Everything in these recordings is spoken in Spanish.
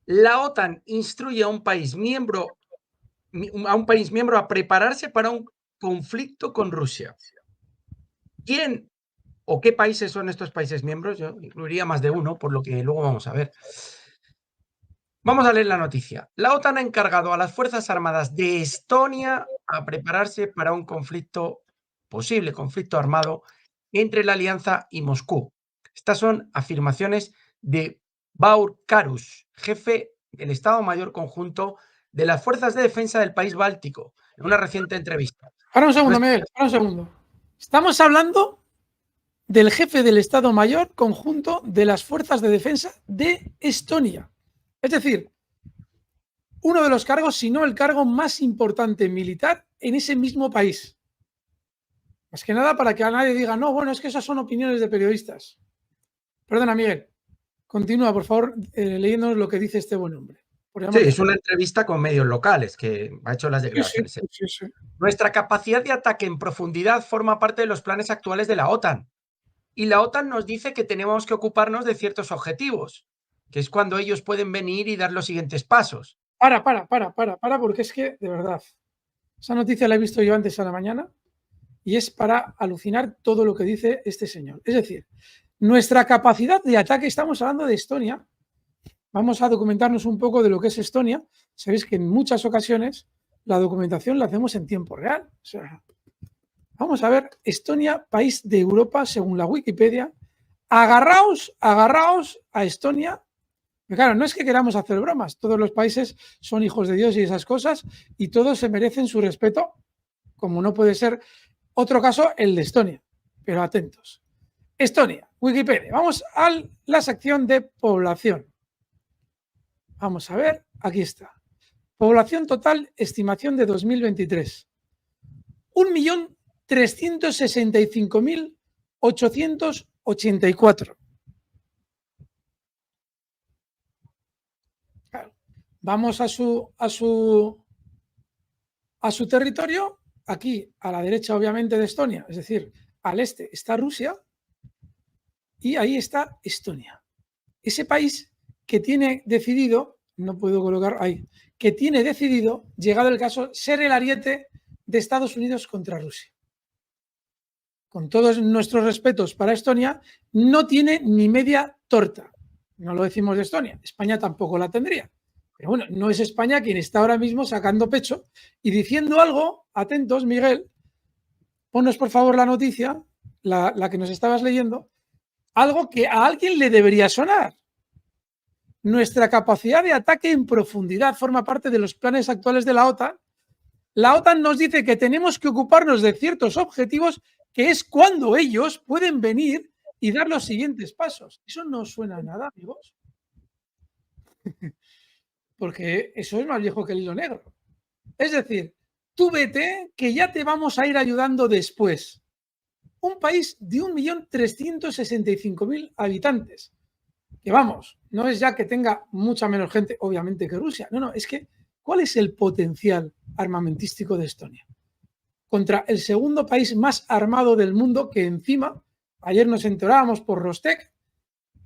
La OTAN instruye a un país miembro a prepararse para un conflicto con Rusia. ¿Quién o qué países son estos países miembros? Yo incluiría más de uno, por lo que luego vamos a ver. Vamos a leer la noticia. La OTAN ha encargado a las Fuerzas Armadas de Estonia a prepararse para un posible conflicto armado entre la Alianza y Moscú. Estas son afirmaciones de Baur Karus, jefe del Estado Mayor Conjunto de las Fuerzas de Defensa del país báltico, en una reciente entrevista. Para un segundo, Miguel, para un segundo. Estamos hablando del jefe del Estado Mayor Conjunto de las Fuerzas de Defensa de Estonia. Es decir, uno de los cargos, si no el cargo más importante militar en ese mismo país. Más que nada para que a nadie diga, no, bueno, es que esas son opiniones de periodistas. Perdona, Miguel. Continúa, por favor, leyéndonos lo que dice este buen hombre. Sí, es una entrevista con medios locales que ha hecho las declaraciones. Sí. Nuestra capacidad de ataque en profundidad forma parte de los planes actuales de la OTAN. Y la OTAN nos dice que tenemos que ocuparnos de ciertos objetivos, que es cuando ellos pueden venir y dar los siguientes pasos. Para, porque es que, de verdad, esa noticia la he visto yo antes a la mañana y es para alucinar todo lo que dice este señor. Es decir, nuestra capacidad de ataque, estamos hablando de Estonia, vamos a documentarnos un poco de lo que es Estonia. Sabéis que en muchas ocasiones la documentación la hacemos en tiempo real. O sea, vamos a ver, Estonia, país de Europa, según la Wikipedia. Agarraos a Estonia. Claro, no es que queramos hacer bromas, todos los países son hijos de Dios y esas cosas, y todos se merecen su respeto, como no puede ser otro caso el de Estonia. Pero atentos. Estonia, Wikipedia. Vamos a la sección de población. Vamos a ver, aquí está. Población total, estimación de 2023. 1.365.884. Claro. Vamos a su territorio, aquí a la derecha obviamente de Estonia, es decir, al este está Rusia y ahí está Estonia. Ese país que tiene decidido, no puedo colocar ahí, que tiene decidido, llegado el caso, ser el ariete de Estados Unidos contra Rusia. Con todos nuestros respetos para Estonia, no tiene ni media torta. No lo decimos de Estonia, España tampoco la tendría. Pero bueno, no es España quien está ahora mismo sacando pecho y diciendo algo, atentos, Miguel, ponnos por favor la noticia, la que nos estabas leyendo, algo que a alguien le debería sonar. Nuestra capacidad de ataque en profundidad forma parte de los planes actuales de la OTAN. La OTAN nos dice que tenemos que ocuparnos de ciertos objetivos, que es cuando ellos pueden venir y dar los siguientes pasos. Eso no suena a nada, amigos. Porque eso es más viejo que el hilo negro. Es decir, tú vete que ya te vamos a ir ayudando después. Un país de 1.365.000 habitantes. Que vamos, no es ya que tenga mucha menos gente, obviamente, que Rusia. No, es que, ¿cuál es el potencial armamentístico de Estonia? Contra el segundo país más armado del mundo, que encima, ayer nos enterábamos por Rostec,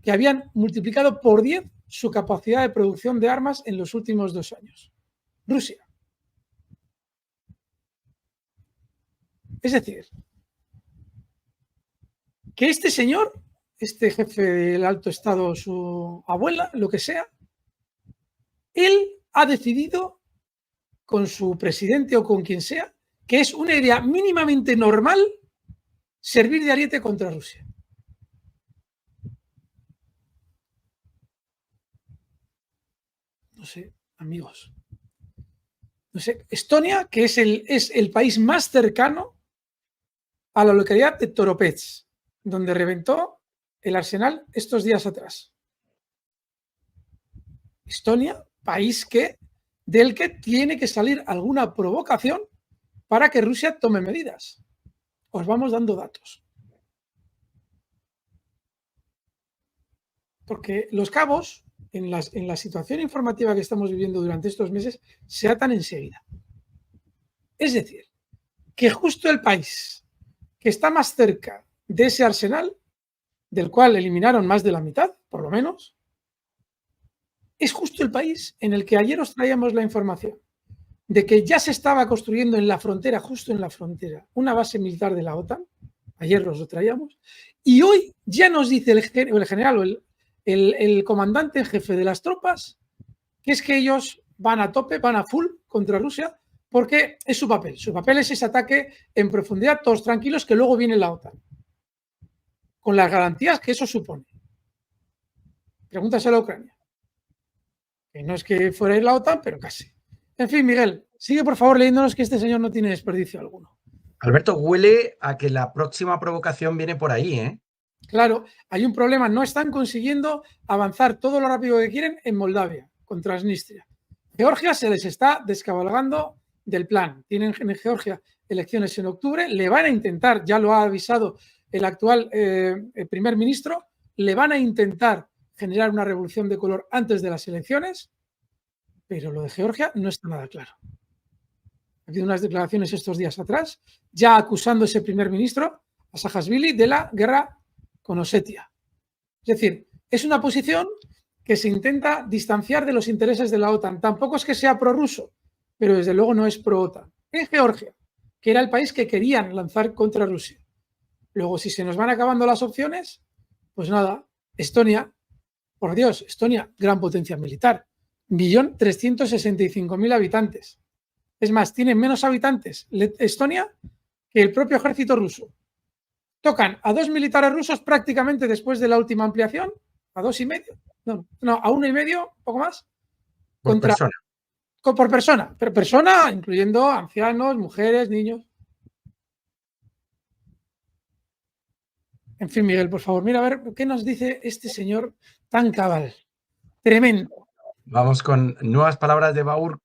que habían multiplicado por 10 su capacidad de producción de armas en los últimos 2 años. Rusia. Es decir, que este señor, este jefe del alto estado, su abuela, lo que sea, él ha decidido con su presidente o con quien sea, que es una idea mínimamente normal servir de ariete contra Rusia. No sé, amigos. No sé, Estonia, que es el país más cercano a la localidad de Toropets, donde reventó el arsenal estos días atrás. Estonia, país del que tiene que salir alguna provocación para que Rusia tome medidas. Os vamos dando datos. Porque los cabos, en la situación informativa que estamos viviendo durante estos meses, se atan enseguida. Es decir, que justo el país que está más cerca de ese arsenal, del cual eliminaron más de la mitad, por lo menos, es justo el país en el que ayer os traíamos la información de que ya se estaba construyendo en la frontera, justo en la frontera, una base militar de la OTAN. Ayer os lo traíamos. Y hoy ya nos dice el general o el comandante en jefe de las tropas que es que ellos van a tope, van a full contra Rusia, porque es su papel. Su papel es ese ataque en profundidad, todos tranquilos, que luego viene la OTAN. Con las garantías que eso supone. Pregúntaselo a Ucrania. Que no es que fuera a ir la OTAN, pero casi. En fin, Miguel, sigue por favor leyéndonos que este señor no tiene desperdicio alguno. Alberto, huele a que la próxima provocación viene por ahí, ¿eh? Claro, hay un problema. No están consiguiendo avanzar todo lo rápido que quieren en Moldavia, con Transnistria. Georgia se les está descabalgando del plan. Tienen en Georgia elecciones en octubre. Le van a intentar, ya lo ha avisado el actual primer ministro, le van a intentar generar una revolución de color antes de las elecciones, pero lo de Georgia no está nada claro. Ha habido unas declaraciones estos días atrás, ya acusando a ese primer ministro, a Saakashvili, de la guerra con Osetia. Es decir, es una posición que se intenta distanciar de los intereses de la OTAN. Tampoco es que sea prorruso, pero desde luego no es pro-OTAN. En Georgia, que era el país que querían lanzar contra Rusia. Luego, si se nos van acabando las opciones, pues nada, Estonia, por Dios, Estonia, gran potencia militar, 1.365.000 habitantes. Es más, tiene menos habitantes Estonia que el propio ejército ruso. Tocan a 2 militares rusos prácticamente después de la última ampliación, a 2,5, no, a 1,5, poco más, por persona. Por persona, pero persona incluyendo ancianos, mujeres, niños. En fin, Miguel, por favor, mira a ver qué nos dice este señor tan cabal. Tremendo. Vamos con nuevas palabras de Baur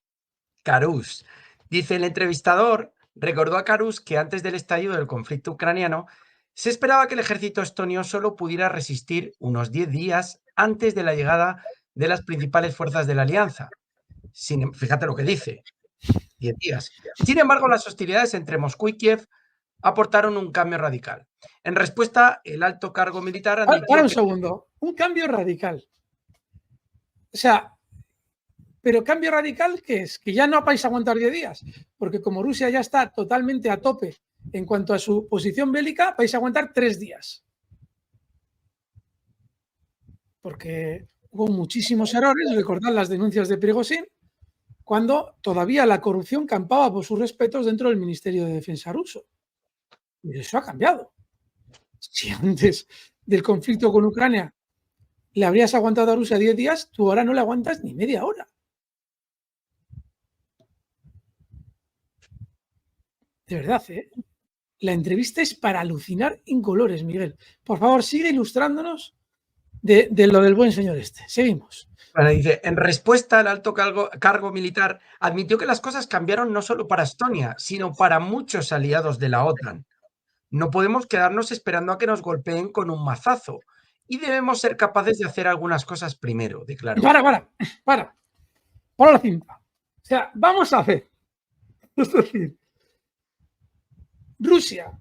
Karus. Dice el entrevistador, recordó a Karus que antes del estallido del conflicto ucraniano se esperaba que el ejército estonio solo pudiera resistir unos 10 días antes de la llegada de las principales fuerzas de la alianza. Fíjate lo que dice, 10 días. Sin embargo, las hostilidades entre Moscú y Kiev aportaron un cambio radical. En respuesta, el alto cargo militar admitió Para un segundo, un cambio radical. O sea, pero cambio radical, ¿qué es? Que ya no vais a aguantar 10 días, porque como Rusia ya está totalmente a tope en cuanto a su posición bélica, vais a aguantar 3 días. Porque hubo muchísimos errores, recordad las denuncias de Prigozhin, cuando todavía la corrupción campaba por sus respetos dentro del Ministerio de Defensa ruso. Y eso ha cambiado. Si antes del conflicto con Ucrania le habrías aguantado a Rusia 10 días, tú ahora no le aguantas ni media hora. De verdad, ¿eh? La entrevista es para alucinar en colores, Miguel. Por favor, sigue ilustrándonos de lo del buen señor este. Seguimos. Bueno, dice, en respuesta, el alto cargo militar admitió que las cosas cambiaron no solo para Estonia, sino para muchos aliados de la OTAN. No podemos quedarnos esperando a que nos golpeen con un mazazo y debemos ser capaces de hacer algunas cosas primero, declaró. Para la cinta. O sea, vamos a hacer. Es decir, Rusia,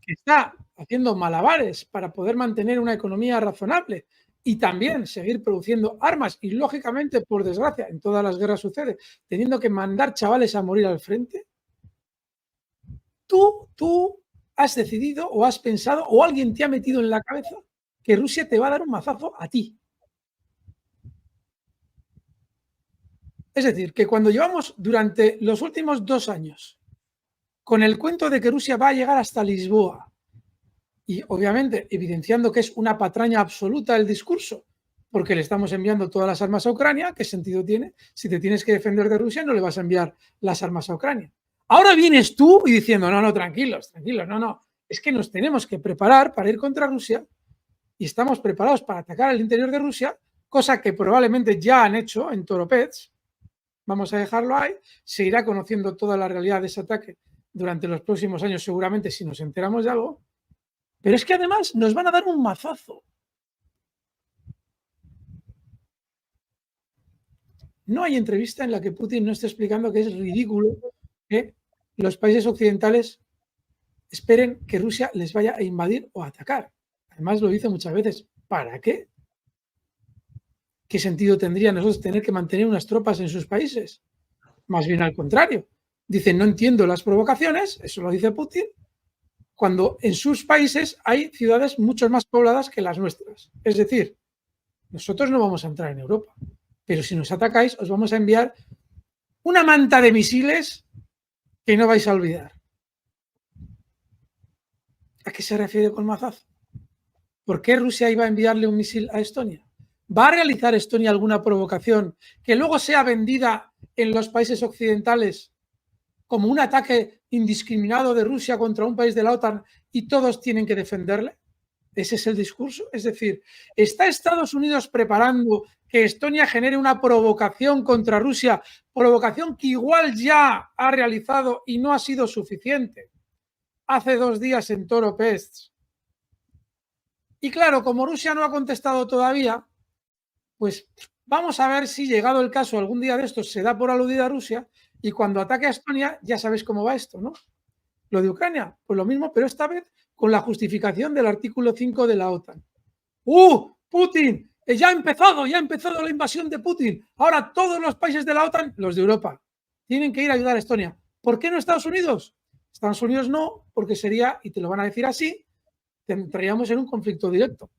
que está haciendo malabares para poder mantener una economía razonable y también seguir produciendo armas y, lógicamente, por desgracia, en todas las guerras sucede, teniendo que mandar chavales a morir al frente, tú has decidido o has pensado o alguien te ha metido en la cabeza que Rusia te va a dar un mazazo a ti. Es decir, que cuando llevamos durante los últimos 2 años con el cuento de que Rusia va a llegar hasta Lisboa y obviamente evidenciando que es una patraña absoluta el discurso, porque le estamos enviando todas las armas a Ucrania, ¿qué sentido tiene? Si te tienes que defender de Rusia, no le vas a enviar las armas a Ucrania. Ahora vienes tú y diciendo, no, tranquilos, no, es que nos tenemos que preparar para ir contra Rusia y estamos preparados para atacar al interior de Rusia, cosa que probablemente ya han hecho en Toropets. Vamos a dejarlo ahí, se irá conociendo toda la realidad de ese ataque durante los próximos años, seguramente, si nos enteramos de algo. Pero es que además nos van a dar un mazazo. No hay entrevista en la que Putin no esté explicando que es ridículo que los países occidentales esperen que Rusia les vaya a invadir o a atacar. Además lo dice muchas veces. ¿Para qué? ¿qué sentido tendría nosotros tener que mantener unas tropas en sus países? Más bien al contrario. Dicen, no entiendo las provocaciones, eso lo dice Putin, cuando en sus países hay ciudades mucho más pobladas que las nuestras. Es decir, nosotros no vamos a entrar en Europa, pero si nos atacáis os vamos a enviar una manta de misiles que no vais a olvidar. ¿A qué se refiere con mazazo? ¿Por qué Rusia iba a enviarle un misil a Estonia? ¿Va a realizar Estonia alguna provocación que luego sea vendida en los países occidentales como un ataque indiscriminado de Rusia contra un país de la OTAN y todos tienen que defenderle? ¿Ese es el discurso? Es decir, ¿está Estados Unidos preparando que Estonia genere una provocación contra Rusia, provocación que igual ya ha realizado y no ha sido suficiente? Hace 2 días en Toro Pest. Y claro, como Rusia no ha contestado todavía, pues vamos a ver si, llegado el caso, algún día de estos se da por aludida a Rusia y cuando ataque a Estonia, ya sabéis cómo va esto, ¿no? Lo de Ucrania, pues lo mismo, pero esta vez con la justificación del artículo 5 de la OTAN. Putin, ya ha empezado la invasión de Putin. Ahora todos los países de la OTAN, los de Europa, tienen que ir a ayudar a Estonia. ¿Por qué no Estados Unidos? Estados Unidos no, porque sería, y te lo van a decir así, entraríamos en un conflicto directo.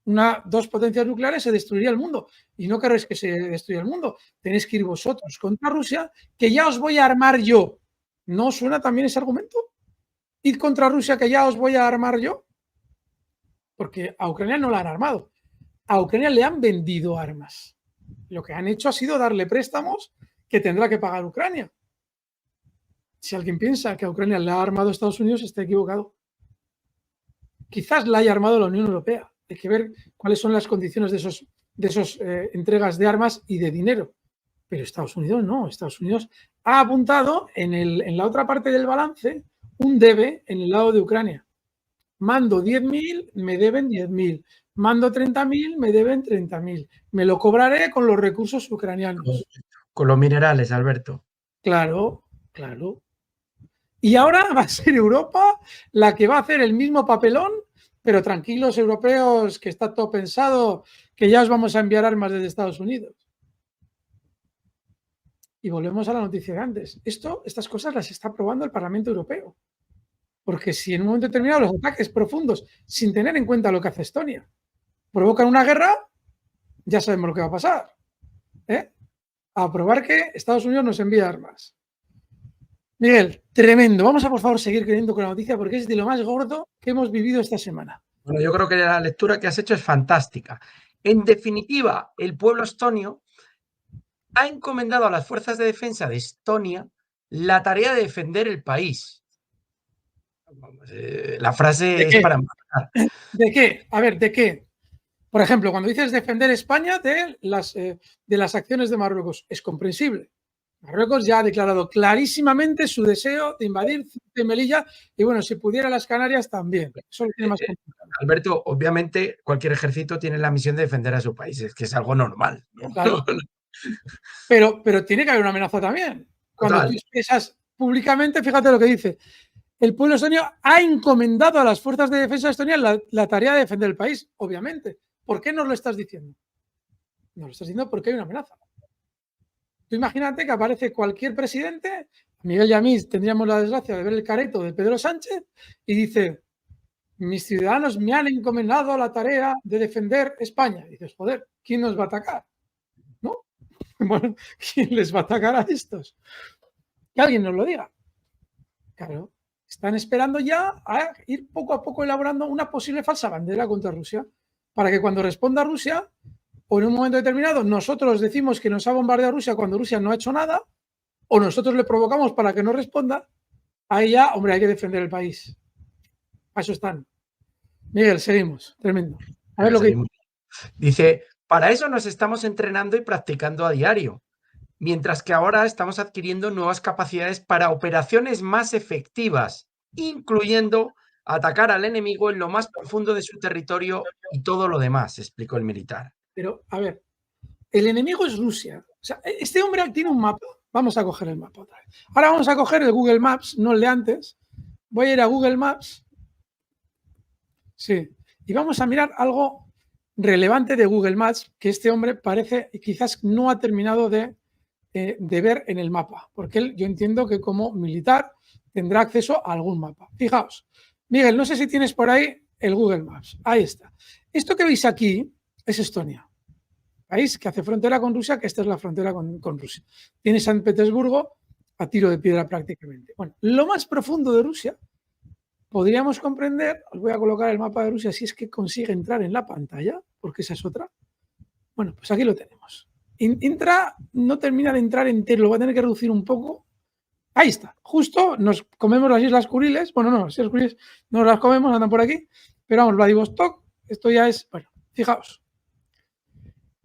2 potencias nucleares se destruiría el mundo. Y no queréis que se destruya el mundo. Tenéis que ir vosotros contra Rusia, que ya os voy a armar yo. ¿No suena también ese argumento? Ir contra Rusia, que ya os voy a armar yo. Porque a Ucrania no la han armado. A Ucrania le han vendido armas. Lo que han hecho ha sido darle préstamos que tendrá que pagar Ucrania. Si alguien piensa que a Ucrania le ha armado Estados Unidos, está equivocado. Quizás la haya armado la Unión Europea. Hay que ver cuáles son las condiciones de esos entregas de armas y de dinero. Pero Estados Unidos no. Estados Unidos ha apuntado en la otra parte del balance un debe en el lado de Ucrania. Mando 10.000, me deben 10.000. Mando 30.000, me deben 30.000. Me lo cobraré con los recursos ucranianos. Con los minerales, Alberto. Claro, claro. Y ahora va a ser Europa la que va a hacer el mismo papelón, pero tranquilos europeos, que está todo pensado, que ya os vamos a enviar armas desde Estados Unidos. Y volvemos a la noticia de antes. Estas cosas las está aprobando el Parlamento Europeo. Porque si en un momento determinado los ataques profundos, sin tener en cuenta lo que hace Estonia, provocan una guerra, ya sabemos lo que va a pasar. A aprobar que Estados Unidos nos envía armas. Miguel, tremendo. Vamos a, por favor, seguir creyendo con la noticia porque es de lo más gordo que hemos vivido esta semana. Bueno, yo creo que la lectura que has hecho es fantástica. En definitiva, el pueblo estonio ha encomendado a las fuerzas de defensa de Estonia la tarea de defender el país. La frase es para matar. ¿De qué? A ver, ¿de qué? Por ejemplo, cuando dices defender España de las acciones de Marruecos, es comprensible. Marruecos ya ha declarado clarísimamente su deseo de invadir Ceuta y Melilla y, bueno, si pudiera las Canarias también. Eso lo tiene más complicado. Alberto, obviamente cualquier ejército tiene la misión de defender a su país, es que es algo normal, ¿no? Claro. Pero tiene que haber una amenaza también. Cuando tú expresas públicamente, fíjate lo que dice. El pueblo estonio ha encomendado a las fuerzas de defensa de Estonia la tarea de defender el país, obviamente. ¿Por qué nos lo estás diciendo? Nos lo estás diciendo porque hay una amenaza. Tú imagínate que aparece cualquier presidente, Miguel y a mí tendríamos la desgracia de ver el careto de Pedro Sánchez y dice, mis ciudadanos me han encomendado la tarea de defender España. Y dices, joder, ¿quién nos va a atacar? ¿No? Bueno, ¿quién les va a atacar a estos? Que alguien nos lo diga. Claro, están esperando ya a ir poco a poco elaborando una posible falsa bandera contra Rusia, para que cuando responda Rusia, o en un momento determinado nosotros decimos que nos ha bombardeado Rusia cuando Rusia no ha hecho nada, o nosotros le provocamos para que no responda, ahí ya, hombre, hay que defender el país. A eso están. Miguel, seguimos. Tremendo. A ver lo que dice, para eso nos estamos entrenando y practicando a diario, mientras que ahora estamos adquiriendo nuevas capacidades para operaciones más efectivas, incluyendo atacar al enemigo en lo más profundo de su territorio y todo lo demás, explicó el militar. Pero, a ver, el enemigo es Rusia. O sea, este hombre tiene un mapa. Vamos a coger el mapa otra vez. Ahora vamos a coger el Google Maps, no el de antes. Voy a ir a Google Maps. Sí. Y vamos a mirar algo relevante de Google Maps que este hombre parece quizás no ha terminado de ver en el mapa, porque él, yo entiendo que como militar tendrá acceso a algún mapa. Fijaos, Miguel, no sé si tienes por ahí el Google Maps. Ahí está. Esto que veis aquí es Estonia, país que hace frontera con Rusia, que esta es la frontera con Rusia. Tiene San Petersburgo a tiro de piedra prácticamente. Bueno, lo más profundo de Rusia podríamos comprender, os voy a colocar el mapa de Rusia si es que consigue entrar en la pantalla, porque esa es otra. Bueno, pues aquí lo tenemos. Entra, no termina de entrar entero, lo va a tener que reducir un poco. Ahí está, justo nos comemos las Islas Kuriles. Bueno, no, las Islas Kuriles no las comemos, andan por aquí. Pero vamos, Vladivostok, esto ya es, bueno, fijaos.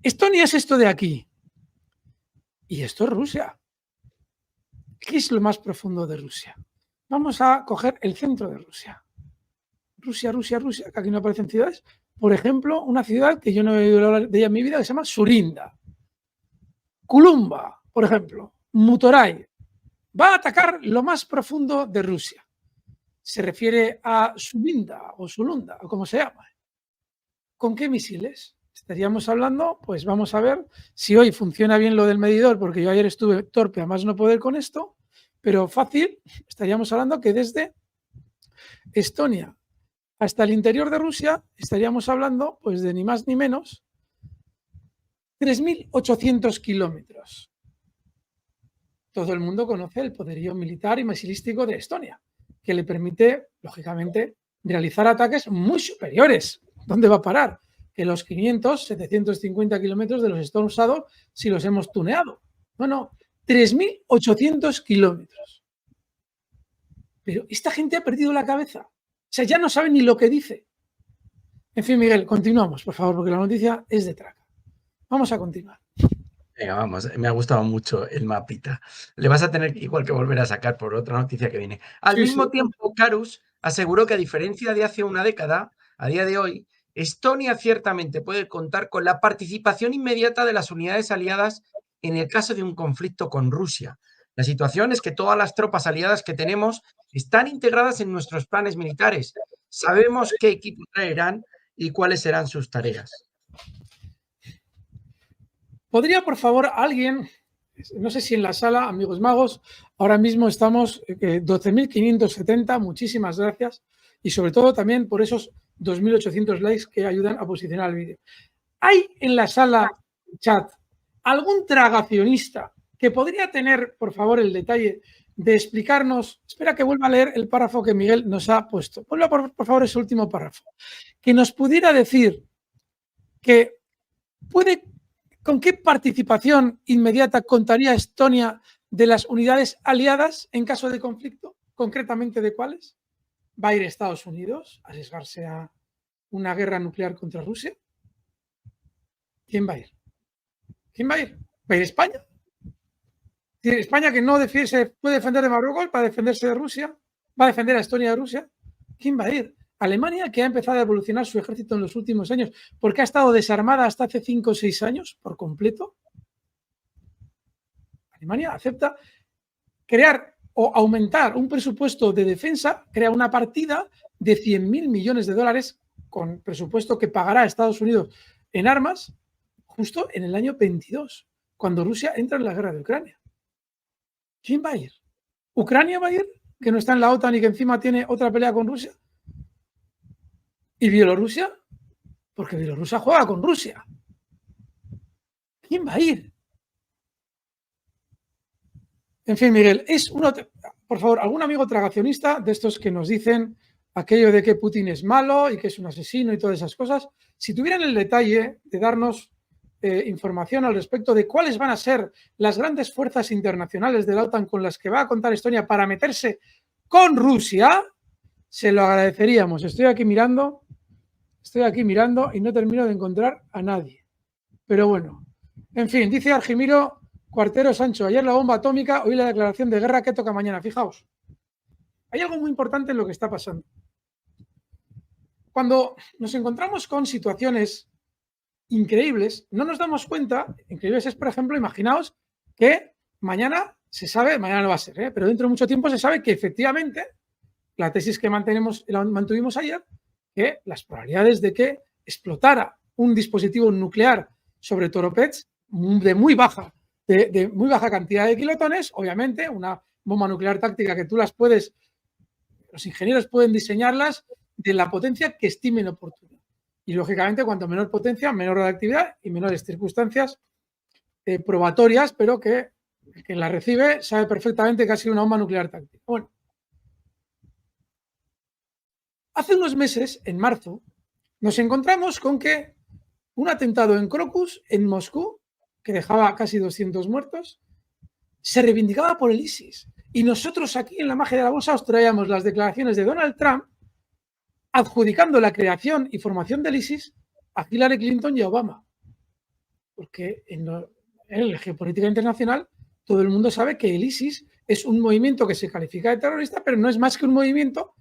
Estonia es esto de aquí. Y esto es Rusia. ¿Qué es lo más profundo de Rusia? Vamos a coger el centro de Rusia. Rusia, que aquí no aparecen ciudades. Por ejemplo, una ciudad que yo no he oído hablar de ella en mi vida, que se llama Surinda. Kulumba, por ejemplo. Mutorai. Va a atacar lo más profundo de Rusia. Se refiere a Sulinda o Sulunda, o como se llama. ¿Con qué misiles? Estaríamos hablando, pues vamos a ver si hoy funciona bien lo del medidor, porque yo ayer estuve torpe a más no poder con esto, pero fácil, estaríamos hablando que desde Estonia hasta el interior de Rusia estaríamos hablando pues de ni más ni menos 3.800 kilómetros. Todo el mundo conoce el poderío militar y misilístico de Estonia, que le permite, lógicamente, realizar ataques muy superiores. ¿Dónde va a parar? Que los 500, 750 kilómetros de los Storm Shadow si los hemos tuneado. No, 3.800 kilómetros. Pero esta gente ha perdido la cabeza. O sea, ya no sabe ni lo que dice. En fin, Miguel, continuamos, por favor, porque la noticia es de traca. Vamos a continuar. Venga, vamos, me ha gustado mucho el mapita. Le vas a tener igual que volver a sacar por otra noticia que viene. Al mismo tiempo, Karus aseguró que a diferencia de hace una década, a día de hoy, Estonia ciertamente puede contar con la participación inmediata de las unidades aliadas en el caso de un conflicto con Rusia. La situación es que todas las tropas aliadas que tenemos están integradas en nuestros planes militares. Sabemos qué equipo traerán y cuáles serán sus tareas. ¿Podría, por favor, alguien, no sé si en la sala, amigos magos, ahora mismo estamos 12.570, muchísimas gracias, y sobre todo también por esos 2.800 likes que ayudan a posicionar el vídeo. ¿Hay en la sala chat algún tragacionista que podría tener, por favor, el detalle de explicarnos, espera que vuelva a leer el párrafo que Miguel nos ha puesto, vuelva por favor ese último párrafo, que nos pudiera decir que ¿con qué participación inmediata contaría Estonia de las unidades aliadas en caso de conflicto? ¿Concretamente de cuáles? ¿Va a ir Estados Unidos a arriesgarse a una guerra nuclear contra Rusia? ¿Quién va a ir? ¿Quién va a ir? ¿Va a ir España? ¿España que no se puede defender de Marruecos para defenderse de Rusia? ¿Va a defender a Estonia de Rusia? ¿Quién va a ir? Alemania, que ha empezado a evolucionar su ejército en los últimos años porque ha estado desarmada hasta hace 5 o 6 años por completo. Alemania acepta crear o aumentar un presupuesto de defensa, crea una partida de 100.000 millones de dólares con presupuesto que pagará a Estados Unidos en armas justo en el año 22, cuando Rusia entra en la guerra de Ucrania. ¿Quién va a ir? ¿Ucrania va a ir? Que no está en la OTAN y que encima tiene otra pelea con Rusia. ¿Y Bielorrusia? Porque Bielorrusia juega con Rusia. ¿Quién va a ir? En fin, Miguel, por favor, algún amigo tragacionista de estos que nos dicen aquello de que Putin es malo y que es un asesino y todas esas cosas, si tuvieran el detalle de darnos información al respecto de cuáles van a ser las grandes fuerzas internacionales de la OTAN con las que va a contar Estonia para meterse con Rusia, se lo agradeceríamos. Estoy aquí mirando y no termino de encontrar a nadie. Pero bueno, en fin, dice Argimiro Cuartero Sancho, ayer la bomba atómica, hoy la declaración de guerra que toca mañana. Fijaos, hay algo muy importante en lo que está pasando. Cuando nos encontramos con situaciones increíbles, no nos damos cuenta, increíbles es, por ejemplo, imaginaos que mañana se sabe, mañana no va a ser, pero dentro de mucho tiempo se sabe que efectivamente la tesis que mantuvimos ayer, que las probabilidades de que explotara un dispositivo nuclear sobre Toropets de muy baja cantidad de kilotones, obviamente, una bomba nuclear táctica que tú los ingenieros pueden diseñarlas de la potencia que estimen oportuna. Y lógicamente, cuanto menor potencia, menor radioactividad y menores circunstancias probatorias, pero que quien la recibe sabe perfectamente que ha sido una bomba nuclear táctica. Bueno, hace unos meses, en marzo, nos encontramos con que un atentado en Crocus, en Moscú, que dejaba casi 200 muertos, se reivindicaba por el ISIS. Y nosotros aquí en la magia de la bolsa os traíamos las declaraciones de Donald Trump adjudicando la creación y formación del ISIS a Hillary Clinton y a Obama. Porque en la geopolítica internacional todo el mundo sabe que el ISIS es un movimiento que se califica de terrorista, pero no es más que un movimiento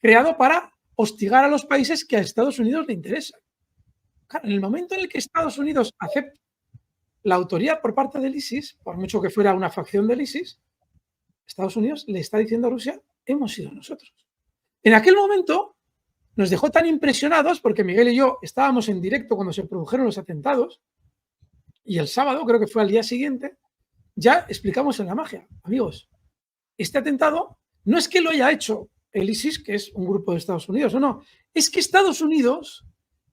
creado para hostigar a los países que a Estados Unidos le interesan. Claro, en el momento en el que Estados Unidos acepta la autoría por parte del ISIS, por mucho que fuera una facción del ISIS, Estados Unidos le está diciendo a Rusia, hemos sido nosotros. En aquel momento nos dejó tan impresionados porque Miguel y yo estábamos en directo cuando se produjeron los atentados y el sábado, creo que fue al día siguiente, ya explicamos en la magia, amigos, este atentado no es que lo haya hecho el ISIS, que es un grupo de Estados Unidos, o no, es que Estados Unidos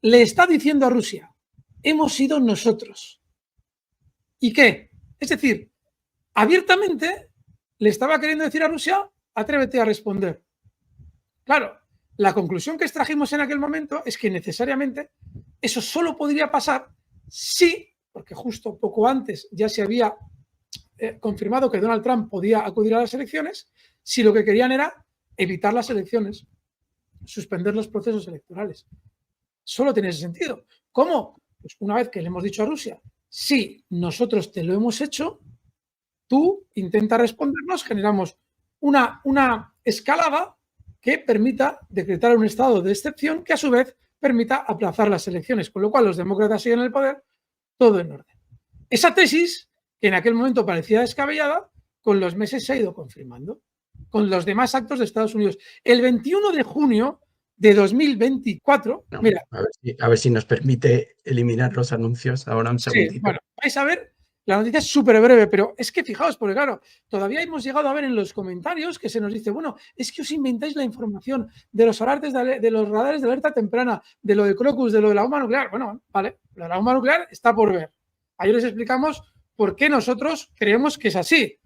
le está diciendo a Rusia, hemos sido nosotros. ¿Y qué? Es decir, abiertamente le estaba queriendo decir a Rusia, atrévete a responder. Claro, la conclusión que extrajimos en aquel momento es que necesariamente eso solo podría pasar si, porque justo poco antes ya se había confirmado que Donald Trump podía acudir a las elecciones, si lo que querían era evitar las elecciones, suspender los procesos electorales. Solo tiene ese sentido. ¿Cómo? Pues una vez que le hemos dicho a Rusia, sí, nosotros te lo hemos hecho, tú intenta respondernos, generamos una escalada que permita decretar un estado de excepción que a su vez permita aplazar las elecciones, con lo cual los demócratas siguen en el poder, todo en orden. Esa tesis, que en aquel momento parecía descabellada, con los meses se ha ido confirmando, con los demás actos de Estados Unidos. El 21 de junio de 2024, No, mira. A ver si nos permite eliminar los anuncios ahora un segundito. Sí, bueno, vais a ver, la noticia es súper breve, pero es que fijaos, porque claro, todavía hemos llegado a ver en los comentarios que se nos dice, bueno, es que os inventáis la información de los alertas de los radares de alerta temprana, de lo de Crocus, de lo de la bomba nuclear. Bueno, vale, lo de la bomba nuclear está por ver. Ayer les explicamos por qué nosotros creemos que es así.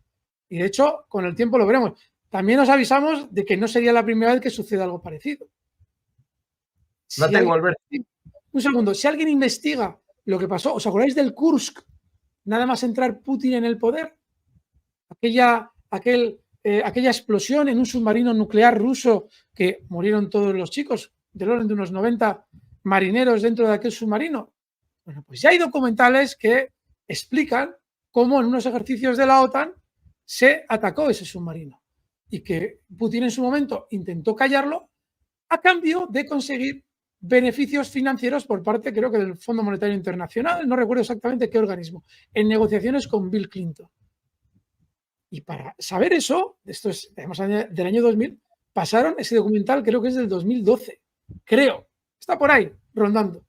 Y de hecho, con el tiempo lo veremos. También os avisamos de que no sería la primera vez que suceda algo parecido. La tengo, Alberto. Un segundo, si alguien investiga lo que pasó, ¿os acordáis del Kursk? Nada más entrar Putin en el poder, aquella explosión en un submarino nuclear ruso que murieron todos los chicos, del orden de unos 90 marineros dentro de aquel submarino. Bueno, pues ya hay documentales que explican cómo en unos ejercicios de la OTAN se atacó ese submarino y que Putin en su momento intentó callarlo a cambio de conseguir beneficios financieros por parte, creo que del Fondo Monetario Internacional, no recuerdo exactamente qué organismo, en negociaciones con Bill Clinton. Y para saber eso, esto es del año 2000, pasaron ese documental, creo que es del 2012, creo, está por ahí, rondando.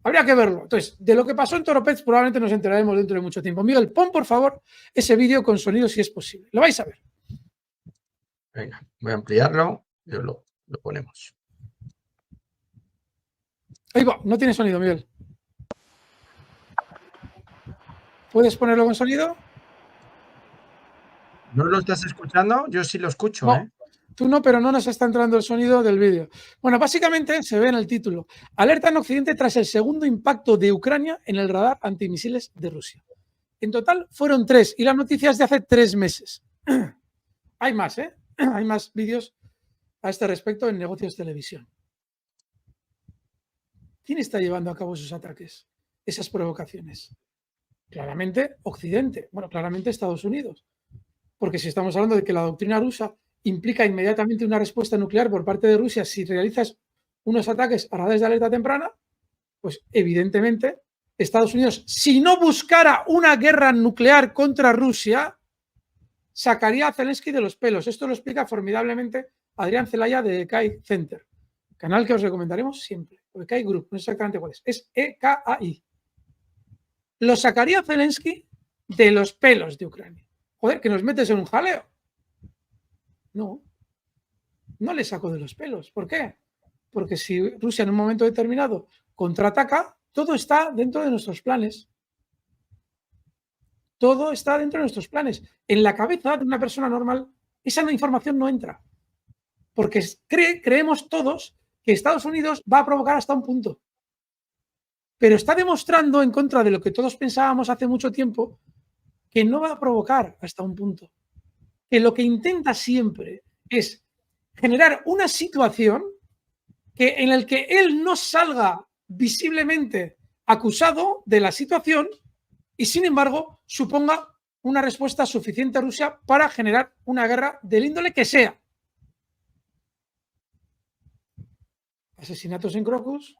Habría que verlo. Entonces, de lo que pasó en Toropets probablemente nos enteraremos dentro de mucho tiempo. Miguel, pon por favor ese vídeo con sonido si es posible. Lo vais a ver. Venga, voy a ampliarlo y lo ponemos. Ahí va, no tiene sonido, Miguel. ¿Puedes ponerlo con sonido? ¿No lo estás escuchando? Yo sí lo escucho, no. Tú no, pero no nos está entrando el sonido del vídeo. Bueno, básicamente se ve en el título. Alerta en Occidente tras el segundo impacto de Ucrania en el radar antimisiles de Rusia. En total fueron 3 y la noticia es de hace 3 meses. Hay más, ¿eh? Hay más vídeos a este respecto en Negocios Televisión. ¿Quién está llevando a cabo esos ataques, esas provocaciones? Claramente Occidente, bueno, claramente Estados Unidos. Porque si estamos hablando de que la doctrina rusa implica inmediatamente una respuesta nuclear por parte de Rusia si realizas unos ataques a radares de alerta temprana, pues evidentemente Estados Unidos, si no buscara una guerra nuclear contra Rusia, sacaría a Zelensky de los pelos. Esto lo explica formidablemente Adrián Celaya de Kai Center, canal que os recomendaremos siempre. EKI Group, no sé exactamente cuál es EKAI. Lo sacaría Zelensky de los pelos de Ucrania. Joder, que nos metes en un jaleo. No le saco de los pelos. ¿Por qué? Porque si Rusia en un momento determinado contraataca, todo está dentro de nuestros planes. Todo está dentro de nuestros planes. En la cabeza de una persona normal, esa información no entra. Porque creemos todos que Estados Unidos va a provocar hasta un punto. Pero está demostrando, en contra de lo que todos pensábamos hace mucho tiempo, que no va a provocar hasta un punto. Que lo que intenta siempre es generar una situación en la que él no salga visiblemente acusado de la situación y, sin embargo, suponga una respuesta suficiente a Rusia para generar una guerra del índole que sea. Asesinatos en Crocus,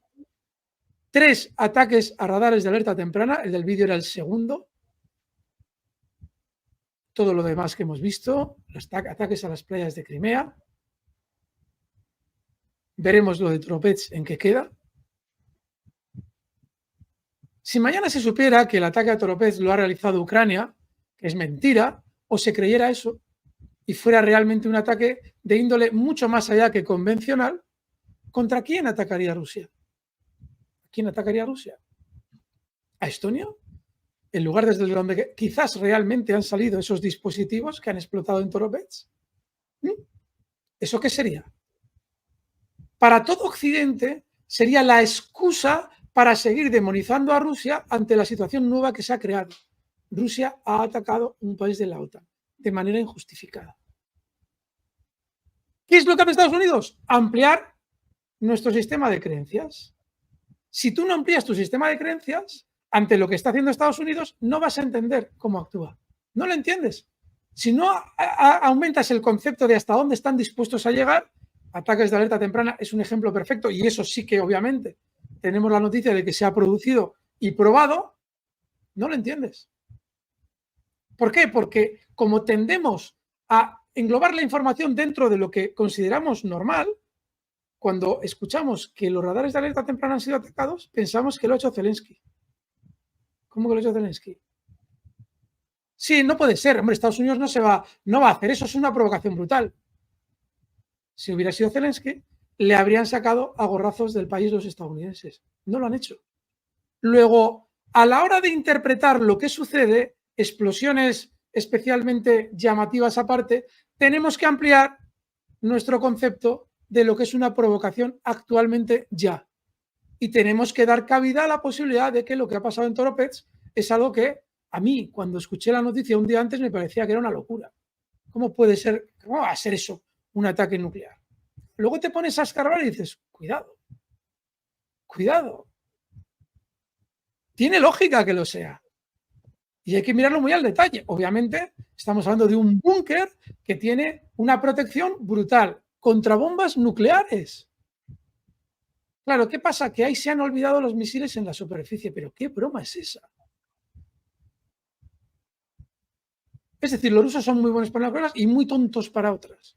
3 ataques a radares de alerta temprana, el del vídeo era el segundo. Todo lo demás que hemos visto, los ataques a las playas de Crimea. Veremos lo de Tropets en qué queda. Si mañana se supiera que el ataque a Tropets lo ha realizado Ucrania, que es mentira, o se creyera eso, y fuera realmente un ataque de índole mucho más allá que convencional, ¿contra quién atacaría Rusia? ¿A quién atacaría Rusia? ¿A Estonia? El lugar desde donde quizás realmente han salido esos dispositivos que han explotado en Toropets. ¿Eso qué sería? Para todo Occidente sería la excusa para seguir demonizando a Rusia ante la situación nueva que se ha creado. Rusia ha atacado un país de la OTAN de manera injustificada. ¿Qué es lo que hace Estados Unidos? Ampliar nuestro sistema de creencias. Si tú no amplías tu sistema de creencias, ante lo que está haciendo Estados Unidos, no vas a entender cómo actúa. No lo entiendes. Si no aumentas el concepto de hasta dónde están dispuestos a llegar, ataques de alerta temprana es un ejemplo perfecto, y eso sí que obviamente tenemos la noticia de que se ha producido y probado, no lo entiendes. ¿Por qué? Porque como tendemos a englobar la información dentro de lo que consideramos normal, cuando escuchamos que los radares de alerta temprana han sido atacados, pensamos que lo ha hecho Zelensky. ¿Cómo que lo ha hecho Zelensky? Sí, no puede ser. Hombre, Estados Unidos no va a hacer eso. Es una provocación brutal. Si hubiera sido Zelensky, le habrían sacado a gorrazos del país los estadounidenses. No lo han hecho. Luego, a la hora de interpretar lo que sucede, explosiones especialmente llamativas aparte, tenemos que ampliar nuestro concepto de lo que es una provocación actualmente ya. Y tenemos que dar cabida a la posibilidad de que lo que ha pasado en Toropets es algo que a mí, cuando escuché la noticia un día antes, me parecía que era una locura. ¿Cómo puede ser? ¿Cómo va a ser eso un ataque nuclear? Luego te pones a escarbar y dices, cuidado, cuidado. Tiene lógica que lo sea. Y hay que mirarlo muy al detalle. Obviamente, estamos hablando de un búnker que tiene una protección brutal contra bombas nucleares. Claro, ¿qué pasa? Que ahí se han olvidado los misiles en la superficie. ¿Pero qué broma es esa? Es decir, los rusos son muy buenos para unas cosas y muy tontos para otras.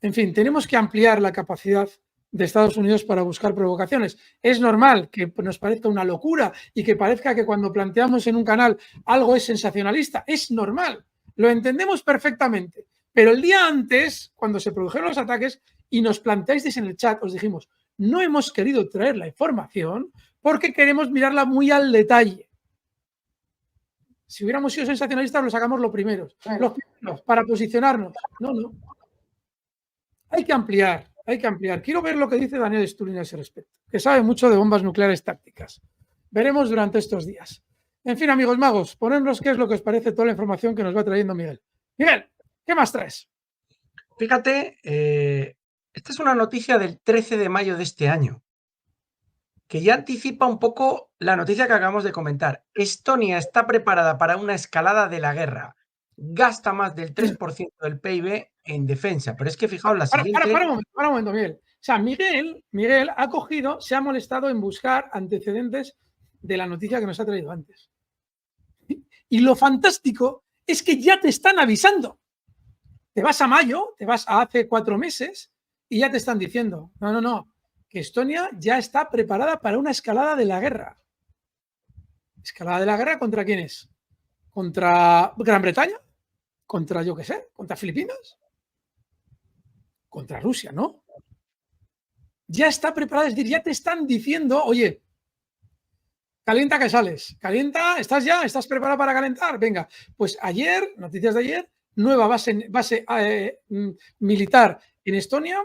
En fin, tenemos que ampliar la capacidad de Estados Unidos para buscar provocaciones. Es normal que nos parezca una locura y que parezca que cuando planteamos en un canal algo es sensacionalista. Es normal, lo entendemos perfectamente. Pero el día antes, cuando se produjeron los ataques y nos planteasteis en el chat, os dijimos, no hemos querido traer la información porque queremos mirarla muy al detalle. Si hubiéramos sido sensacionalistas, lo sacamos los primeros para posicionarnos. No. Hay que ampliar. Quiero ver lo que dice Daniel Stulin a ese respecto, que sabe mucho de bombas nucleares tácticas. Veremos durante estos días. En fin, amigos magos, ponednos qué es lo que os parece toda la información que nos va trayendo Miguel. Miguel, ¿qué más traes? Fíjate, esta es una noticia del 13 de mayo de este año, que ya anticipa un poco la noticia que acabamos de comentar. Estonia está preparada para una escalada de la guerra. Gasta más del 3% del PIB en defensa. Pero es que fijaos la siguiente... Para un momento, Miguel. O sea, Miguel ha cogido, se ha molestado en buscar antecedentes de la noticia que nos ha traído antes. Y lo fantástico es que ya te están avisando. Te vas a mayo, te vas a hace 4 meses y ya te están diciendo, no, que Estonia ya está preparada para una escalada de la guerra. ¿Escalada de la guerra contra quién es? ¿Contra Gran Bretaña? ¿Contra, yo qué sé, contra Filipinas? Contra Rusia, ¿no? Ya está preparada, es decir, ya te están diciendo, oye, calienta que sales, calienta, ¿estás ya? ¿Estás preparado para calentar? Venga, pues ayer, noticias de ayer, nueva base militar en Estonia,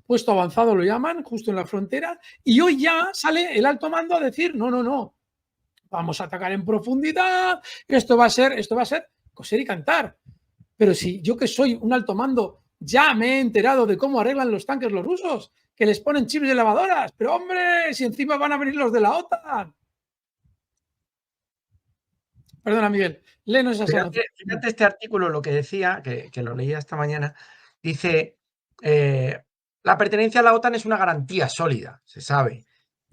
puesto avanzado lo llaman, justo en la frontera, y hoy ya sale el alto mando a decir, no, vamos a atacar en profundidad, esto va a ser coser y cantar. Pero si yo que soy un alto mando ya me he enterado de cómo arreglan los tanques los rusos, que les ponen chips de lavadoras, pero hombre, si encima van a venir los de la OTAN. Perdona, Miguel, léenos esa Fíjate este artículo, lo que decía, que lo leía esta mañana, dice, la pertenencia a la OTAN es una garantía sólida, se sabe,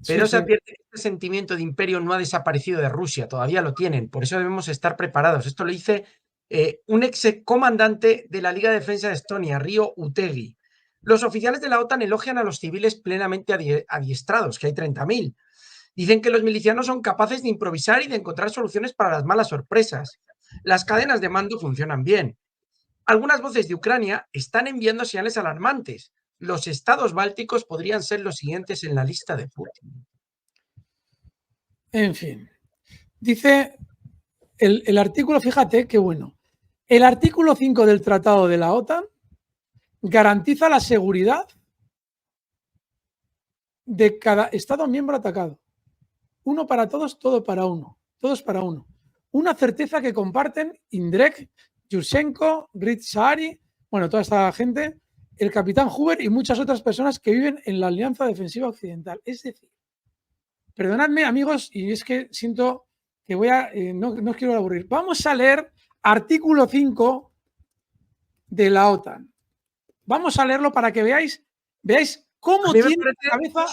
pero Sí, se sí. advierte que este sentimiento de imperio no ha desaparecido de Rusia, todavía lo tienen, por eso debemos estar preparados. Esto lo dice un ex comandante de la Liga de Defensa de Estonia, Río Utegui. Los oficiales de la OTAN elogian a los civiles plenamente adiestrados, que hay 30.000. Dicen que los milicianos son capaces de improvisar y de encontrar soluciones para las malas sorpresas. Las cadenas de mando funcionan bien. Algunas voces de Ucrania están enviando señales alarmantes. Los estados bálticos podrían ser los siguientes en la lista de Putin. En fin, dice el artículo, fíjate qué bueno. El artículo 5 del Tratado de la OTAN garantiza la seguridad de cada Estado miembro atacado. Uno para todos, todo para uno. Todos para uno. Una certeza que comparten Indrek, Yushchenko, Grit Saari, bueno, toda esta gente, el capitán Huber y muchas otras personas que viven en la Alianza Defensiva Occidental. Es decir, perdonadme, amigos, y es que siento que voy a, no os quiero aburrir. Vamos a leer artículo 5 de la OTAN. Vamos a leerlo para que veáis cómo tiene la cabeza.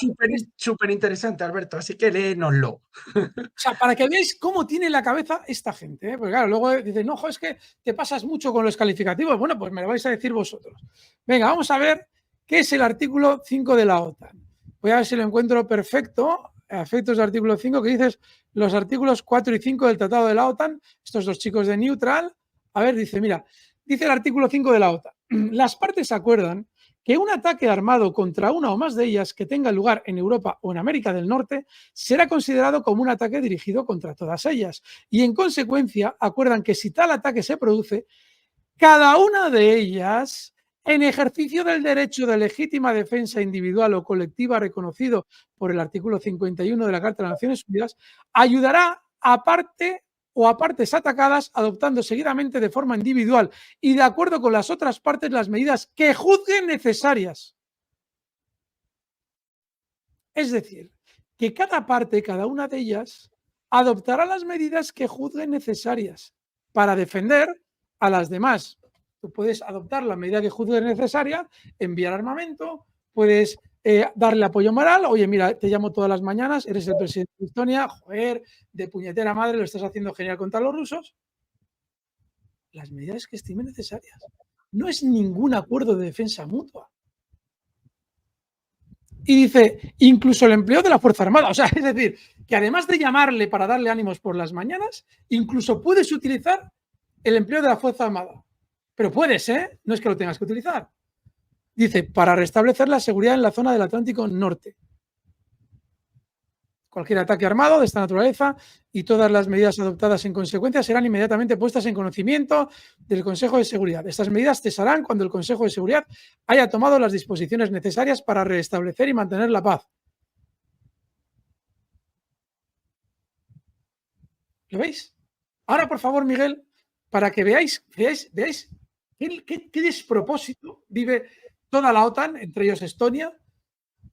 Súper interesante, Alberto, así que léenoslo. O sea, para que veáis cómo tiene la cabeza esta gente, ¿eh? Porque claro, luego dicen, no, es que te pasas mucho con los calificativos. Bueno, pues me lo vais a decir vosotros. Venga, vamos a ver qué es el artículo 5 de la OTAN. Voy a ver si lo encuentro perfecto. Efectos del artículo 5, que dices los artículos 4 y 5 del Tratado de la OTAN. Estos dos chicos de Neutral. A ver, dice, mira, dice el artículo 5 de la OTAN. Las partes acuerdan que un ataque armado contra una o más de ellas que tenga lugar en Europa o en América del Norte será considerado como un ataque dirigido contra todas ellas. Y en consecuencia, acuerdan que si tal ataque se produce, cada una de ellas, en ejercicio del derecho de legítima defensa individual o colectiva reconocido por el artículo 51 de la Carta de las Naciones Unidas, ayudará a partes atacadas, adoptando seguidamente de forma individual y de acuerdo con las otras partes las medidas que juzguen necesarias. Es decir, que cada parte, cada una de ellas, adoptará las medidas que juzguen necesarias para defender a las demás. Tú puedes adoptar la medida que juzgues necesaria, enviar armamento, puedes darle apoyo moral. Oye, mira, te llamo todas las mañanas, eres el presidente de Estonia, joder, de puñetera madre, lo estás haciendo genial contra los rusos. Las medidas que estimen necesarias. No es ningún acuerdo de defensa mutua. Y dice, incluso el empleo de la Fuerza Armada. O sea, es decir, que además de llamarle para darle ánimos por las mañanas, incluso puedes utilizar el empleo de la Fuerza Armada. Pero puedes, ¿eh? No es que lo tengas que utilizar. Dice, para restablecer la seguridad en la zona del Atlántico Norte. Cualquier ataque armado de esta naturaleza y todas las medidas adoptadas en consecuencia serán inmediatamente puestas en conocimiento del Consejo de Seguridad. Estas medidas cesarán cuando el Consejo de Seguridad haya tomado las disposiciones necesarias para restablecer y mantener la paz. ¿Lo veis? Ahora, por favor, Miguel, para que veáis qué despropósito vive toda la OTAN, entre ellos Estonia.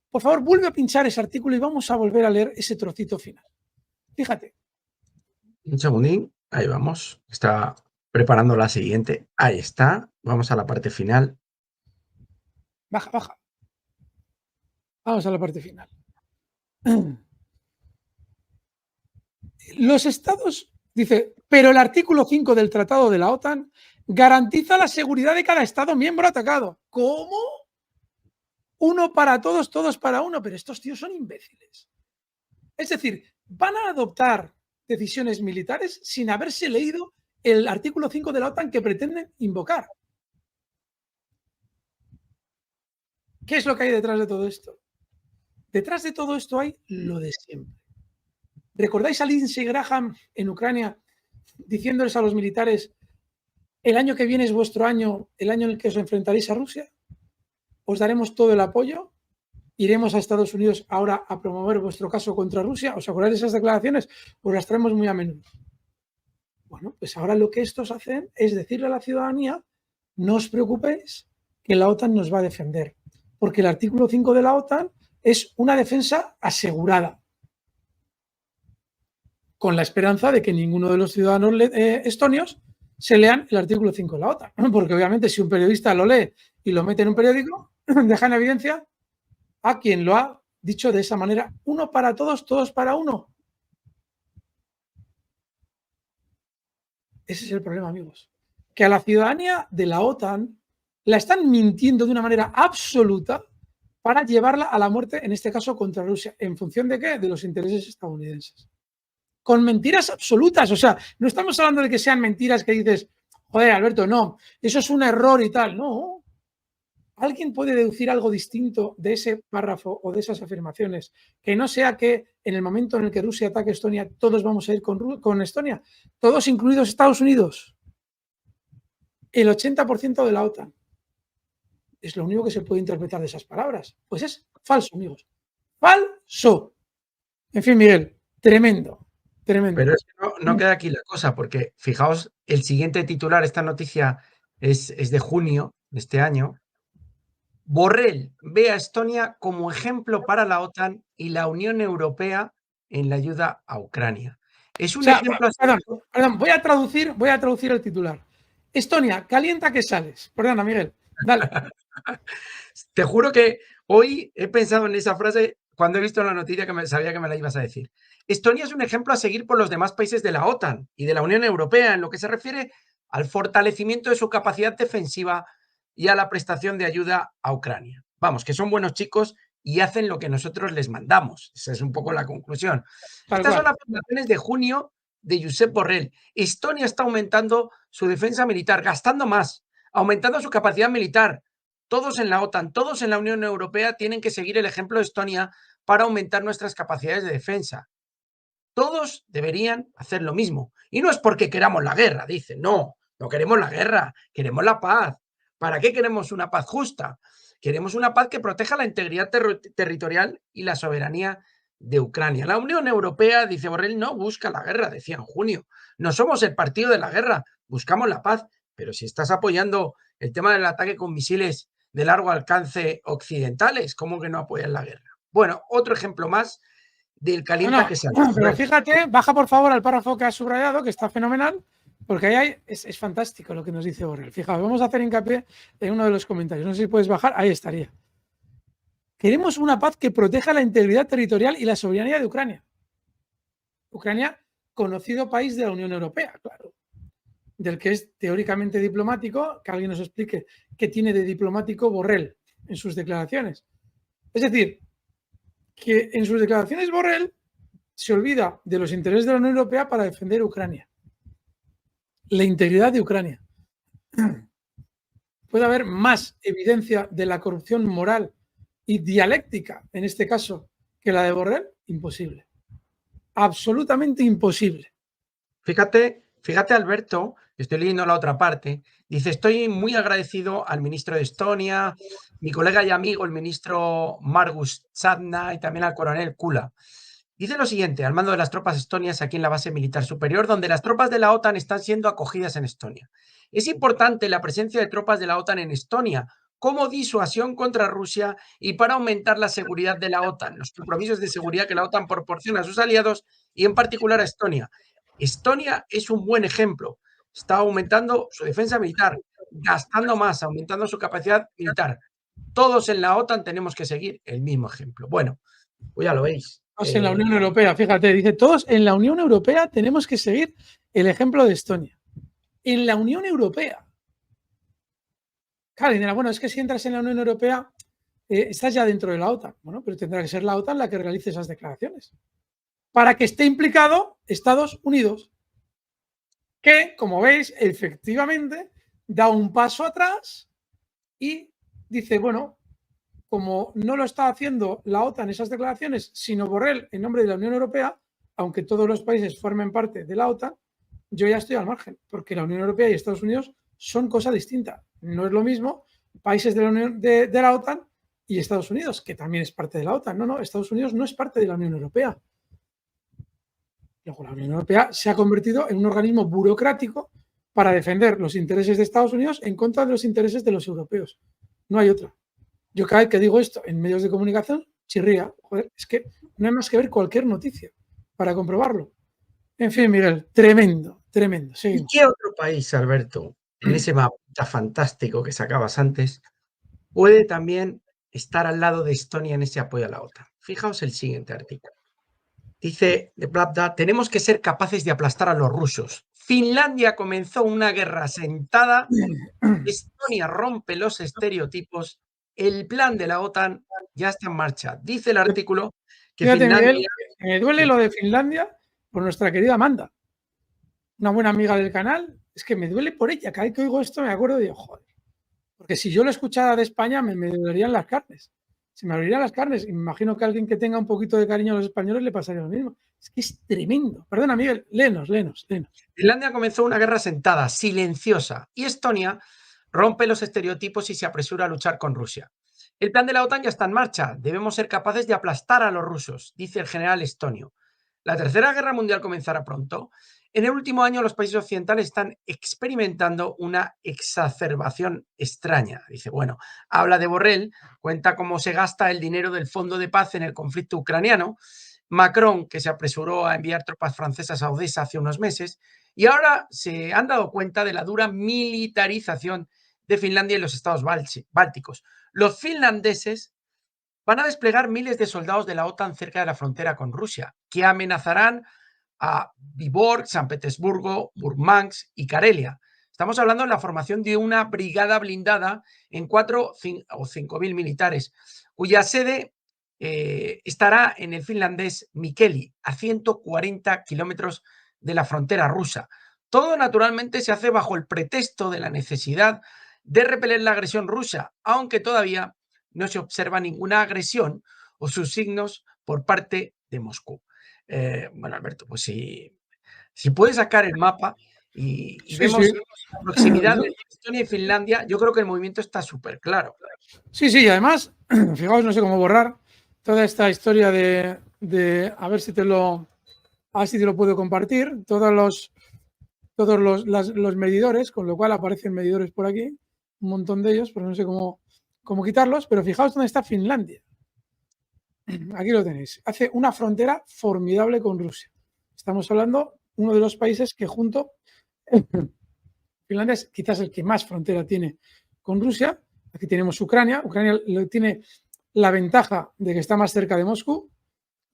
Por favor, vuelve a pinchar ese artículo y vamos a volver a leer ese trocito final. Fíjate. Un segundín, ahí vamos. Está preparando la siguiente. Ahí está. Vamos a la parte final. Baja. Vamos a la parte final. Los estados, dice, pero el artículo 5 del Tratado de la OTAN garantiza la seguridad de cada estado miembro atacado. ¿Cómo? uno para todos, todos para uno, pero estos tíos son imbéciles. Es decir, van a adoptar decisiones militares sin haberse leído el artículo 5 de la OTAN que pretenden invocar. ¿Qué es lo que hay detrás de todo esto? Detrás de todo esto hay lo de siempre. ¿Recordáis a Lindsey Graham en Ucrania diciéndoles a los militares: el año que viene es vuestro año, el año en el que os enfrentaréis a Rusia? Os daremos todo el apoyo, iremos a Estados Unidos ahora a promover vuestro caso contra Rusia. ¿Os acordáis de esas declaraciones? Pues las traemos muy a menudo. Bueno, pues ahora lo que estos hacen es decirle a la ciudadanía: no os preocupéis, que la OTAN nos va a defender, porque el artículo 5 de la OTAN es una defensa asegurada, con la esperanza de que ninguno de los ciudadanos estonios se lean el artículo 5 de la OTAN, porque obviamente si un periodista lo lee y lo mete en un periódico, deja en evidencia a quien lo ha dicho de esa manera: uno para todos, todos para uno. Ese es el problema, amigos, que a la ciudadanía de la OTAN la están mintiendo de una manera absoluta para llevarla a la muerte, en este caso contra Rusia. ¿En función de qué? De los intereses estadounidenses. Con mentiras absolutas. O sea, no estamos hablando de que sean mentiras que dices: joder, Alberto, no, eso es un error y tal. No. ¿Alguien puede deducir algo distinto de ese párrafo o de esas afirmaciones que no sea que en el momento en el que Rusia ataque a Estonia, todos vamos a ir con Estonia? Todos, incluidos Estados Unidos. El 80% de la OTAN. Es lo único que se puede interpretar de esas palabras. Pues es falso, amigos. ¡Falso! En fin, Miguel, tremendo. Tremendo. Pero es que no queda aquí la cosa, porque fijaos, el siguiente titular, esta noticia es de junio de este año. Borrell ve a Estonia como ejemplo para la OTAN y la Unión Europea en la ayuda a Ucrania. Es un ejemplo. Perdón, voy a traducir el titular. Estonia, calienta que sales. Perdona, Miguel. Dale. Te juro que hoy he pensado en esa frase cuando he visto la noticia, que sabía que me la ibas a decir. Estonia es un ejemplo a seguir por los demás países de la OTAN y de la Unión Europea en lo que se refiere al fortalecimiento de su capacidad defensiva y a la prestación de ayuda a Ucrania. Vamos, que son buenos chicos y hacen lo que nosotros les mandamos. Esa es un poco la conclusión. Estas son las afirmaciones de junio de Josep Borrell. Estonia está aumentando su defensa militar, gastando más, aumentando su capacidad militar. Todos en la OTAN, todos en la Unión Europea tienen que seguir el ejemplo de Estonia para aumentar nuestras capacidades de defensa. Todos deberían hacer lo mismo. Y no es porque queramos la guerra, dicen. No, no queremos la guerra, queremos la paz. ¿Para qué queremos una paz justa? Queremos una paz que proteja la integridad territorial y la soberanía de Ucrania. La Unión Europea, dice Borrell, no busca la guerra, decía en junio. No somos el partido de la guerra, buscamos la paz. Pero si estás apoyando el tema del ataque con misiles de largo alcance occidentales, ¿cómo que no apoyas la guerra? Bueno, otro ejemplo más del calienta que sale. Pero fíjate, baja por favor al párrafo que has subrayado, que está fenomenal, porque ahí es fantástico lo que nos dice Borrell. Fijaos, vamos a hacer hincapié en uno de los comentarios. No sé si puedes bajar, ahí estaría. Queremos una paz que proteja la integridad territorial y la soberanía de Ucrania. Ucrania, conocido país de la Unión Europea, claro, del que es teóricamente diplomático. Que alguien nos explique qué tiene de diplomático Borrell en sus declaraciones. Es decir, que en sus declaraciones Borrell se olvida de los intereses de la Unión Europea para defender Ucrania, la integridad de Ucrania. ¿Puede haber más evidencia de la corrupción moral y dialéctica, en este caso, que la de Borrell? Imposible. Absolutamente imposible. Fíjate, Alberto, estoy leyendo la otra parte. Dice: estoy muy agradecido al ministro de Estonia, mi colega y amigo, el ministro Margus Tsahkna, y también al coronel Kula. Dice lo siguiente: al mando de las tropas estonias aquí en la base militar superior, donde las tropas de la OTAN están siendo acogidas en Estonia. Es importante la presencia de tropas de la OTAN en Estonia como disuasión contra Rusia y para aumentar la seguridad de la OTAN, los compromisos de seguridad que la OTAN proporciona a sus aliados y en particular a Estonia. Estonia es un buen ejemplo. Está aumentando su defensa militar, gastando más, aumentando su capacidad militar. Todos en la OTAN tenemos que seguir el mismo ejemplo. Bueno, pues ya lo veis. Todos en la Unión Europea, fíjate, dice: todos en la Unión Europea tenemos que seguir el ejemplo de Estonia. En la Unión Europea. Claro, bueno, es que si entras en la Unión Europea, estás ya dentro de la OTAN. Bueno, pero tendrá que ser la OTAN la que realice esas declaraciones. Para que esté implicado Estados Unidos, que, como veis, efectivamente da un paso atrás y dice, bueno, como no lo está haciendo la OTAN esas declaraciones, sino Borrell en nombre de la Unión Europea, aunque todos los países formen parte de la OTAN, yo ya estoy al margen, porque la Unión Europea y Estados Unidos son cosa distinta. No es lo mismo países de la, de la OTAN y Estados Unidos, que también es parte de la OTAN. No, Estados Unidos no es parte de la Unión Europea. Luego, la Unión Europea se ha convertido en un organismo burocrático para defender los intereses de Estados Unidos en contra de los intereses de los europeos. No hay otra. Yo cada vez que digo esto en medios de comunicación, chirría. Joder, es que no hay más que ver cualquier noticia para comprobarlo. En fin, Miguel, tremendo, tremendo. Seguimos. ¿Y qué otro país, Alberto, en ese mapa fantástico que sacabas antes, puede también estar al lado de Estonia en ese apoyo a la OTAN? Fijaos el siguiente artículo. Dice de Pravda, tenemos que ser capaces de aplastar a los rusos. Finlandia comenzó una guerra sentada. Estonia rompe los estereotipos. El plan de la OTAN ya está en marcha. Dice el artículo que Fíjate, Finlandia... Miguel, me duele lo de Finlandia por nuestra querida Amanda, una buena amiga del canal. Es que me duele por ella. Cada vez que oigo esto me acuerdo de, joder, porque si yo lo escuchara de España me dolerían las carnes. Se me abrirían las carnes. Y me imagino que a alguien que tenga un poquito de cariño a los españoles le pasaría lo mismo. Es que es tremendo. Perdona, Miguel, léenos. Finlandia comenzó una guerra sentada, silenciosa, y Estonia rompe los estereotipos y se apresura a luchar con Rusia. El plan de la OTAN ya está en marcha. Debemos ser capaces de aplastar a los rusos, dice el general estonio. La Tercera Guerra Mundial comenzará pronto. En el último año los países occidentales están experimentando una exacerbación extraña. Dice, bueno, habla de Borrell, cuenta cómo se gasta el dinero del Fondo de Paz en el conflicto ucraniano. Macron, que se apresuró a enviar tropas francesas a Odessa hace unos meses, y ahora se han dado cuenta de la dura militarización de Finlandia y los estados bálticos. Los finlandeses van a desplegar miles de soldados de la OTAN cerca de la frontera con Rusia, que amenazarán a Vyborg, San Petersburgo, Murmansk y Karelia. Estamos hablando de la formación de una brigada blindada en 4 o 5.000 militares, cuya sede estará en el finlandés Mikkeli, a 140 kilómetros de la frontera rusa. Todo naturalmente se hace bajo el pretexto de la necesidad de repeler la agresión rusa, aunque todavía no se observa ninguna agresión o sus signos por parte de Moscú. Bueno, Alberto, pues si puedes sacar el mapa y vemos la proximidad de Estonia y Finlandia, yo creo que el movimiento está súper claro. Sí, y además, fijaos, no sé cómo borrar toda esta historia de a ver si te lo puedo compartir, todos los medidores, con lo cual aparecen medidores por aquí, un montón de ellos, pero no sé cómo quitarlos, pero fijaos dónde está Finlandia. Aquí lo tenéis. Hace una frontera formidable con Rusia. Estamos hablando de uno de los países que junto Finlandia es quizás el que más frontera tiene con Rusia. Aquí tenemos Ucrania. Ucrania tiene la ventaja de que está más cerca de Moscú.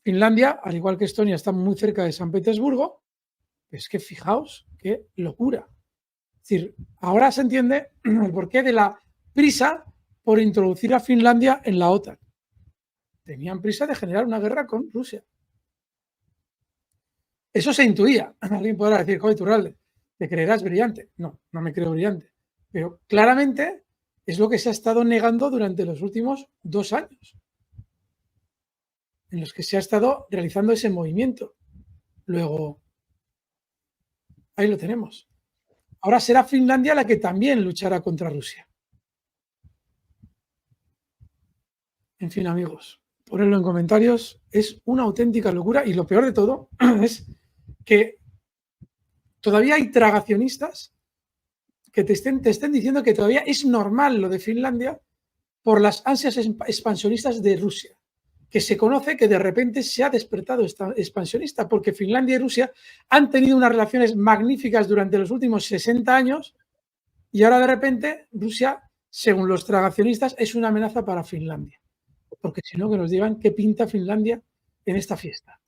Finlandia, al igual que Estonia, está muy cerca de San Petersburgo. Es que fijaos qué locura. Es decir, ahora se entiende el porqué de la prisa por introducir a Finlandia en la OTAN. Tenían prisa de generar una guerra con Rusia. Eso se intuía. Alguien podrá decir, joder, Iturralde, te creerás brillante. No, no me creo brillante. Pero claramente es lo que se ha estado negando durante los últimos 2 años, en los que se ha estado realizando ese movimiento. Luego, ahí lo tenemos. Ahora será Finlandia la que también luchará contra Rusia. En fin, amigos, ponedlo en comentarios. Es una auténtica locura y lo peor de todo es que todavía hay tragacionistas que te estén diciendo que todavía es normal lo de Finlandia por las ansias expansionistas de Rusia, que se conoce que de repente se ha despertado esta expansionista, porque Finlandia y Rusia han tenido unas relaciones magníficas durante los últimos 60 años y ahora de repente Rusia, según los tragacionistas, es una amenaza para Finlandia. Porque si no, que nos digan qué pinta Finlandia en esta fiesta.